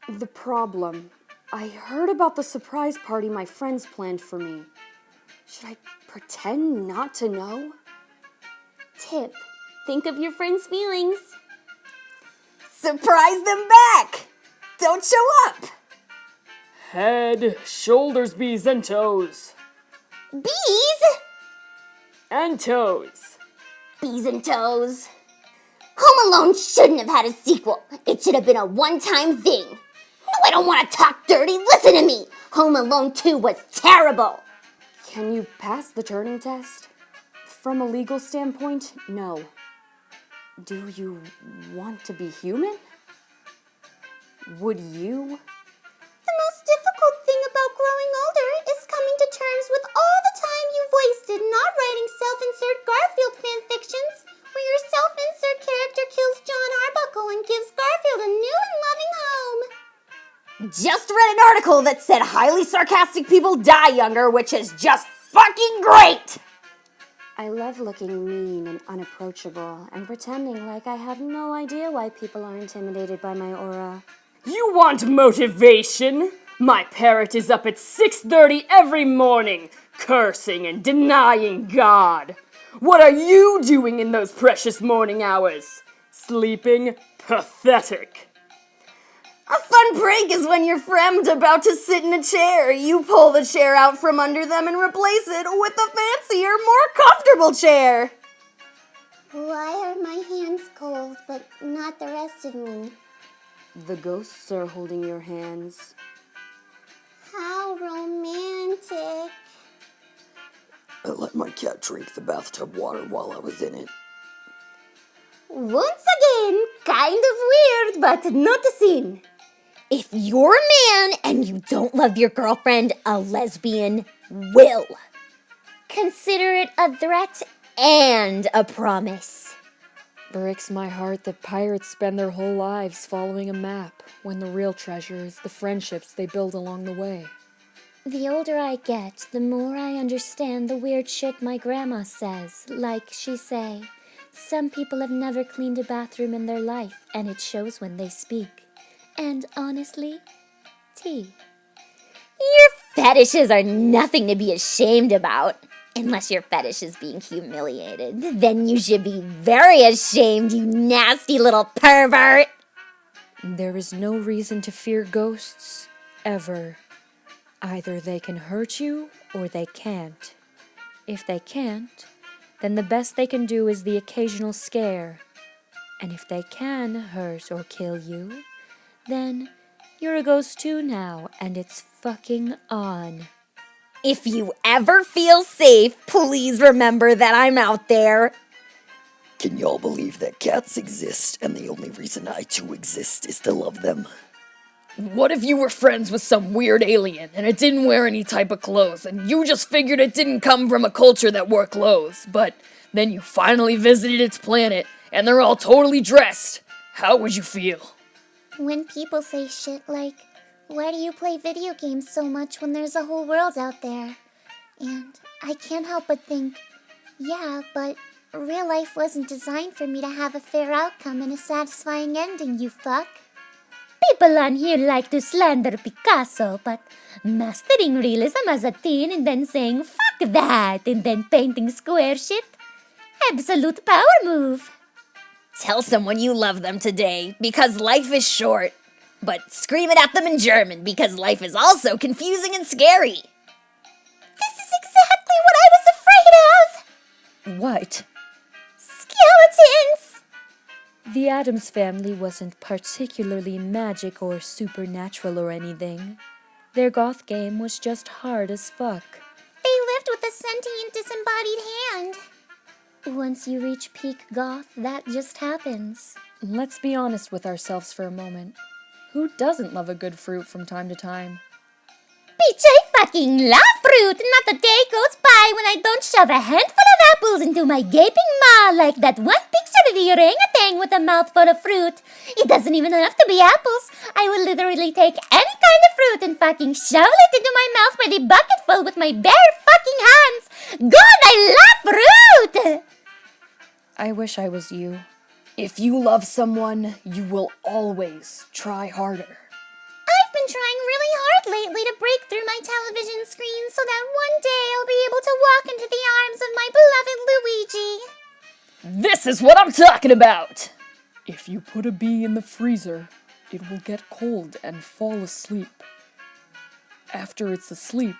The problem. I heard about the surprise party my friends planned for me. Should I pretend not to know? Tip, think of your friends' feelings. Surprise them back! Don't show up! Head, shoulders, bees, and toes. Bees? And toes. Bees and toes. Home Alone shouldn't have had a sequel. It should have been a one-time thing. No, I don't want to talk dirty. Listen to me. Home Alone 2 was terrible. Can you pass the Turing test? From a legal standpoint, no. Do you want to be human? Would you? The most difficult thing about growing older is coming to terms with all the time you've wasted not writing self-insert Garfield fanfictions where your self-insert character kills John Arbuckle and gives Garfield a new and loving home. Just read an article that said highly sarcastic people die younger, which is just fucking great! I love looking mean and unapproachable and pretending like I have no idea why people are intimidated by my aura. You want motivation? My parrot is up at 6:30 every morning, cursing and denying God. What are you doing in those precious morning hours? Sleeping? Pathetic. A fun prank is when you're fremd about to sit in a chair. You pull the chair out from under them and replace it with a fancier, more comfortable chair. Why are my hands cold, but not the rest of me? The ghosts are holding your hands. How romantic. I let my cat drink the bathtub water while I was in it. Once again, kind of weird, but not a sin. If you're a man and you don't love your girlfriend, a lesbian will. Consider it a threat and a promise. Breaks my heart that pirates spend their whole lives following a map, when the real treasure is the friendships they build along the way. The older I get, the more I understand the weird shit my grandma says. Like she say, some people have never cleaned a bathroom in their life, and it shows when they speak. And honestly, tea. Your fetishes are nothing to be ashamed about. Unless your fetish is being humiliated. Then you should be very ashamed, you nasty little pervert. There is no reason to fear ghosts, ever. Either they can hurt you, or they can't. If they can't, then the best they can do is the occasional scare. And if they can hurt or kill you, then you're a ghost too now, and it's fucking on. If you ever feel safe, please remember that I'm out there. Can y'all believe that cats exist and the only reason I too exist is to love them? What if you were friends with some weird alien and it didn't wear any type of clothes and you just figured it didn't come from a culture that wore clothes, but then you finally visited its planet and they're all totally dressed? How would you feel? When people say shit like, why do you play video games so much when there's a whole world out there? And I can't help but think, yeah, but real life wasn't designed for me to have a fair outcome and a satisfying ending, you fuck. People on here like to slander Picasso, but mastering realism as a teen and then saying, fuck that, and then painting square shit? Absolute power move. Tell someone you love them today, because life is short. But scream it at them in German, because life is also confusing and scary. This is exactly what I was afraid of! What? Skeletons! The Addams family wasn't particularly magic or supernatural or anything. Their goth game was just hard as fuck. They lived with a sentient disembodied hand. Once you reach peak goth, that just happens. Let's be honest with ourselves for a moment. Who doesn't love a good fruit from time to time? Bitch, I fucking love fruit! Not a day goes by when I don't shove a handful of apples into my gaping maw like that one picture of the orangutan with a mouthful of fruit. It doesn't even have to be apples. I will literally take any kind of fruit and fucking shovel it into my mouth with a bucketful with my bare fucking hands. God, I love fruit! I wish I was you. If you love someone, you will always try harder. I've been trying really hard lately to break through my television screen so that one day I'll be able to walk into the arms of my beloved Luigi. This is what I'm talking about! If you put a bee in the freezer, it will get cold and fall asleep. After it's asleep,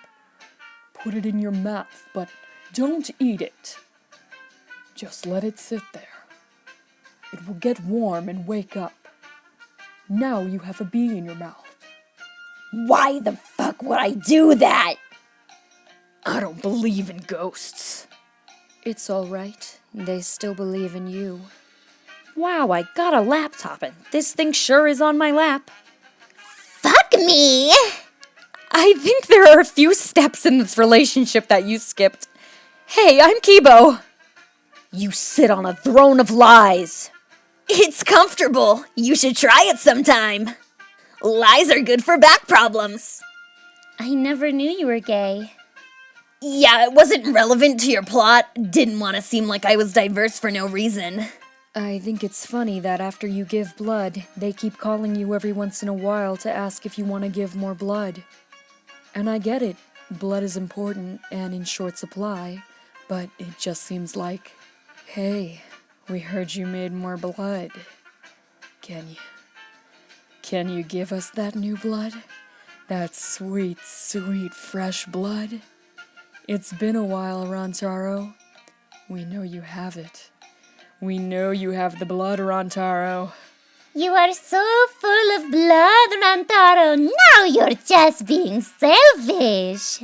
put it in your mouth, but don't eat it. Just let it sit there. It will get warm and wake up. Now you have a bee in your mouth. Why the fuck would I do that? I don't believe in ghosts. It's all right. They still believe in you. Wow, I got a laptop and this thing sure is on my lap. Fuck me! I think there are a few steps in this relationship that you skipped. Hey, I'm Kibo. You sit on a throne of lies. It's comfortable. You should try it sometime. Lies are good for back problems. I never knew you were gay. Yeah, it wasn't relevant to your plot. Didn't want to seem like I was diverse for no reason. I think it's funny that after you give blood, they keep calling you every once in a while to ask if you want to give more blood. And I get it. Blood is important and in short supply, but it just seems like, hey, we heard you made more blood. Can you give us that new blood? That sweet, sweet, fresh blood? It's been a while, Rantaro. We know you have it. We know you have the blood, Rantaro. You are so full of blood, Rantaro. Now you're just being selfish.